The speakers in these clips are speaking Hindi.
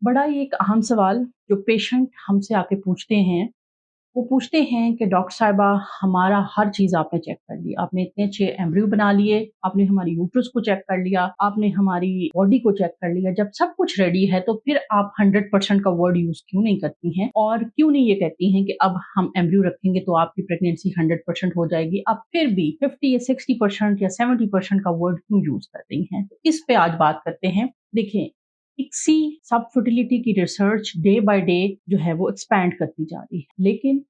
बड़ा ही एक अहम सवाल जो पेशेंट हमसे आके पूछते हैं, वो पूछते हैं कि डॉक्टर साहिबा हमारा हर चीज़ आपने चेक कर ली। आपने इतने अच्छे एम्ब्रियो बना लिए, आपने हमारी यूट्रस को चेक कर लिया, आपने हमारी बॉडी को चेक कर लिया। जब सब कुछ रेडी है तो फिर आप 100% का वर्ड यूज़ क्यों नहीं करती हैं? और क्यों नहीं ये कहती हैं कि अब हम एम्ब्रियो रखेंगे तो आपकी प्रेगनेंसी 100% हो जाएगी। आप फिर भी 50 या 60% या 70% का वर्ड क्यों यूज़ कर रही हैं? तो इस पे आज बात करते हैं। देखिए, इक्सी सब फर्टिलिटी की रिसर्च डे बाय डे जो है वो एक्सपैंड करती जा रही है, लेकिन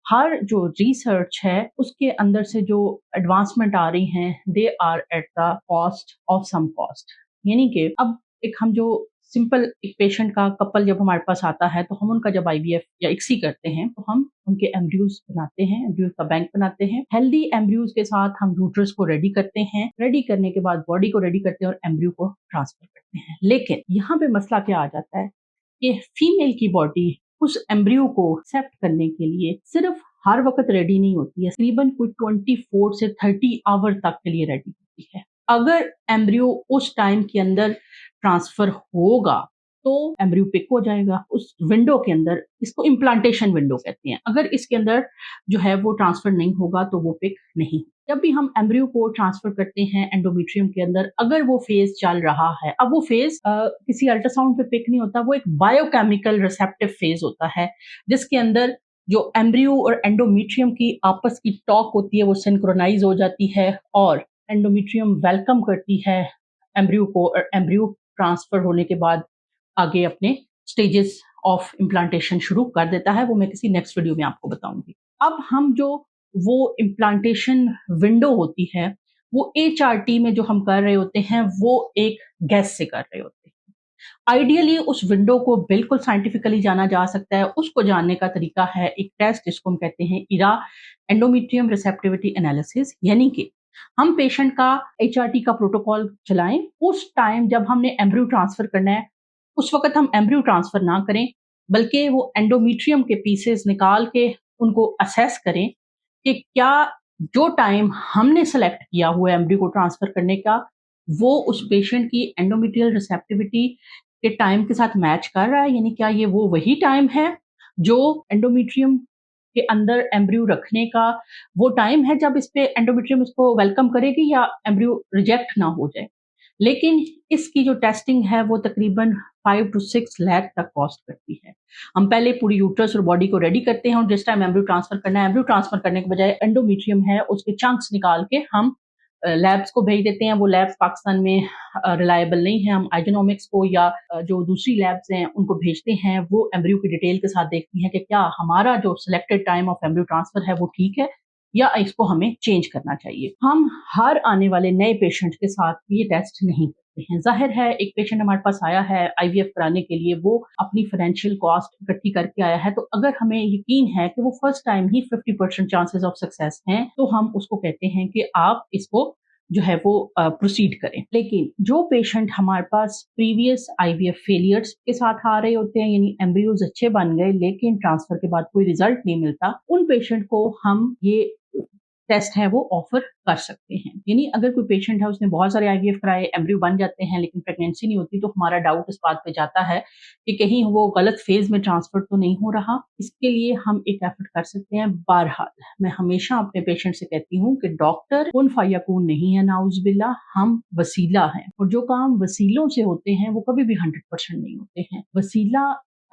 हर जो रिसर्च है उसके अंदर से जो एडवांसमेंट आ रही हैं they are at the cost of some cost. यानी कि अब एक हम जो सिंपल एक पेशेंट का कपल जब हमारे पास आता है तो हम उनका जब आईवीएफ या इक्सी करते हैं तो हम उनके एम्ब्रियोज बनाते हैं, एम्ब्रियोज का बैंक बनाते हैं। हेल्दी एम्ब्रियोज के साथ हम यूट्रस को रेडी करते हैं, रेडी करने के बाद बॉडी को रेडी करते हैं और एम्ब्रियो को ट्रांसफर करते हैं। लेकिन यहाँ पे मसला क्या आ जाता है कि फीमेल की बॉडी उस एम्ब्रियो को एक्सेप्ट करने के लिए सिर्फ हर वक्त रेडी नहीं होती है, तकरीबन कोई 24 से 30 आवर तक के लिए रेडी होती है। अगर एम्ब्रियो उस टाइम के अंदर ट्रांसफर होगा तो एम्ब्रियो पिक हो जाएगा उस विंडो के अंदर। इसको इम्प्लांटेशन विंडो कहते हैं। अगर इसके अंदर जो है वो ट्रांसफर नहीं होगा तो वो पिक नहीं। जब भी हम एम्ब्रियो को ट्रांसफर करते हैं एंडोमेट्रियम के अंदर, अगर वो फेज चल रहा है, अब वो फेज किसी अल्ट्रासाउंड पे पिक नहीं होता, वो एक बायोकेमिकल रिसेप्टिव फेज होता है जिसके अंदर जो एम्ब्रियो और एंडोमेट्रियम की आपस की टॉक होती है वो सिंक्रोनाइज हो जाती है और एंडोमेट्रियम वेलकम करती है एम्ब्रियो को, और एम्ब्रियो ट्रांसफर होने के बाद आगे अपने स्टेजेस ऑफ इम्प्लांटेशन शुरू कर देता है। वो मैं किसी नेक्स्ट वीडियो में आपको बताऊंगी। अब हम जो वो इम्प्लांटेशन विंडो होती है वो एचआरटी में जो हम कर रहे होते हैं वो एक गैस से कर रहे होते हैं। आइडियली उस विंडो को बिल्कुल साइंटिफिकली जाना जा सकता है। उसको जानने का तरीका है एक टेस्ट जिसको हम कहते हैं इरा, एंडोमेट्रियम रिसेप्टिविटी एनालिसिस। यानी कि हम पेशेंट का एचआरटी का प्रोटोकॉल चलाएं, उस टाइम जब हमने एम्ब्रियो ट्रांसफर करना है उस वक्त हम एम्ब्रियो ट्रांसफर ना करें, बल्कि वो एंडोमेट्रियम के पीसेस निकाल के उनको असेस करें कि क्या जो टाइम हमने सेलेक्ट किया हुआ एम्ब्रियो को ट्रांसफर करने का वो उस पेशेंट की एंडोमेट्रियल रिसेप्टिविटी के टाइम के साथ मैच कर रहा है। यानी क्या ये वो वही टाइम है जो एंडोमेट्रियम के अंदर एम्ब्रियो रखने का वो टाइम है जब इस पे एंडोमेट्रियम इसको वेलकम करेगी, या एम्ब्रियो रिजेक्ट ना हो जाए। लेकिन इसकी जो टेस्टिंग है वो तकरीबन 5 to 6 लाख तक कॉस्ट करती है। हम पहले पूरी यूट्रस और बॉडी को रेडी करते हैं और जिस टाइम एम्ब्रियो ट्रांसफर करना है, एम्ब्रियो ट्रांसफर करने के बजाय एंडोमेट्रियम है उसके चंक्स निकाल के हम लैब्स को भेज देते हैं। वो लैब्स पाकिस्तान में रिलायबल नहीं है। हम आइजोनॉमिक्स को या जो दूसरी लैब्स हैं उनको भेजते हैं। वो एम्ब्रियो की डिटेल के साथ देखती हैं कि क्या हमारा जो selected time of embryo transfer है वो ठीक है या इसको हमें चेंज करना चाहिए। हम हर आने वाले नए पेशेंट के साथ ये टेस्ट नहीं करते हैं। जाहिर है एक पेशेंट हमारे पास आया है आईवीएफ कराने के लिए, वो अपनी फाइनेंशियल कॉस्ट इकट्ठी करके आया है, तो अगर हमें यकीन है कि वो first time he 50% chances of success हैं तो हम उसको कहते हैं कि आप इसको जो है वो प्रोसीड करें। लेकिन जो पेशेंट हमारे पास प्रीवियस आईवीएफ फेलियर्स के साथ आ रहे होते हैं, यानी एम्ब्रियोज अच्छे बन गए लेकिन ट्रांसफर के बाद कोई रिजल्ट नहीं मिलता, उन पेशेंट को हम ये टेस्ट है वो ऑफर कर सकते हैं। यानी अगर कोई पेशेंट है उसने बहुत सारे आईवीएफ कराए, एम्ब्रियो बन जाते हैं लेकिन प्रेगनेंसी नहीं होती, तो हमारा डाउट इस बात पे जाता है कि कहीं वो गलत फेज में ट्रांसफर तो नहीं हो रहा। इसके लिए हम एक एफर्ट कर सकते हैं। बहरहाल मैं हमेशा अपने पेशेंट से कहती हूँ कि डॉक्टर कुन फयाकून नहीं है, नाउजुबिल्लाह, हम वसीला हैं और जो काम वसीलों से होते हैं वो कभी भी 100% नहीं होते हैं। वसीला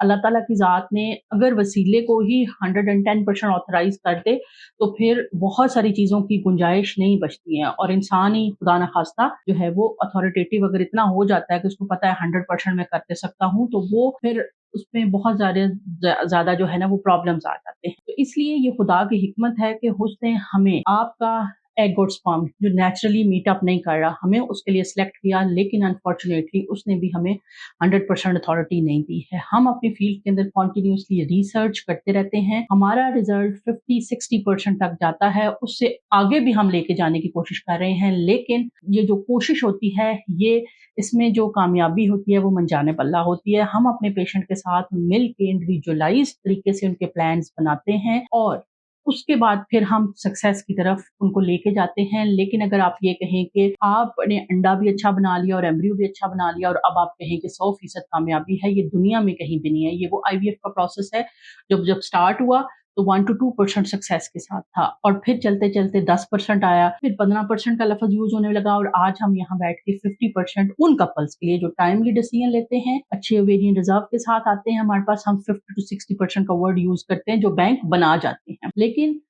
अल्लाह ताला की ज़ात ने अगर वसीले को ही 110% ऑथराइज कर दे तो फिर बहुत सारी चीज़ों की गुंजाइश नहीं बचती है और इंसान ही खुदा न खास्ता जो है वो अथॉरिटेटिव अगर इतना हो जाता है कि उसको पता है 100% मैं कर सकता हूँ, तो वो फिर उसमें बहुत ज़्यादा जो है ना वो प्रॉब्लम्स आ जाते हैं। तो इसलिए ये खुदा की हिकमत है कि उसने हमें आपका एग और स्पर्म जो नेचुरली मीटअप नहीं कर रहा हमें उसके लिए सिलेक्ट किया, लेकिन अनफॉर्चुनेटली उसने भी हमें 100% अथॉरिटी नहीं दी है। हम अपनी फील्ड के अंदर कॉन्टिन्यूसली रिसर्च करते रहते हैं। हमारा रिजल्ट 50-60% तक जाता है, उससे आगे भी हम लेके जाने की कोशिश कर रहे हैं, लेकिन ये जो कोशिश होती है ये इसमें जो कामयाबी होती है वो मनजाने बल्ला होती है। हम अपने पेशेंट के साथ मिल के इंडिविजुअलाइज तरीके से उनके प्लान्स बनाते हैं और उसके बाद फिर हम सक्सेस की तरफ उनको लेके जाते हैं। लेकिन अगर आप ये कहें कि आपने अंडा भी अच्छा बना लिया और एम्ब्रियो भी अच्छा बना लिया और अब आप कहें कि 100% कामयाबी है, ये दुनिया में कहीं भी नहीं है। ये वो आईवीएफ का प्रोसेस है, जब स्टार्ट हुआ तो 1 to 2% सक्सेस के साथ था और फिर चलते-चलते 10% आया, फिर 15% का लफ्ज़ यूज़ होने लगा और आज हम यहाँ बैठ के 50% उन कपल्स के लिए जो टाइमली डिसीजन लेते हैं, अच्छे ओवेरियन रिज़र्व के साथ आते हैं हमारे पास, हम 50 to 60% का वर्ड यूज़ करते हैं जो बैंक बना जाते हैं। लेकिन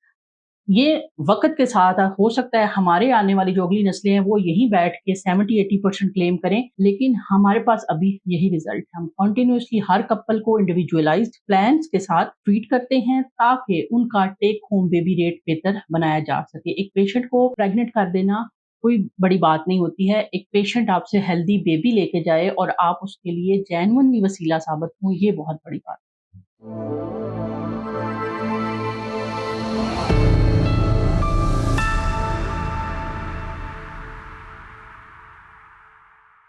ये वक़्त के साथ हो सकता है हमारे आने वाली जो अगली नस्लें हैं वो यहीं बैठ के 70-80% क्लेम करें, लेकिन हमारे पास अभी यही रिज़ल्ट है। हम कंटीन्यूअसली हर कपल को इंडिविजुअलाइज़्ड प्लान्स के साथ ट्रीट करते हैं ताकि उनका टेक होम बेबी रेट बेहतर बनाया जा सके। एक पेशेंट को प्रेग्नेंट कर देना कोई बड़ी बात नहीं होती है। एक पेशेंट आपसे हेल्दी बेबी लेके जाए और आप उसके लिए जेन्युइनली वसीला साबित हों, ये बहुत बड़ी बात है।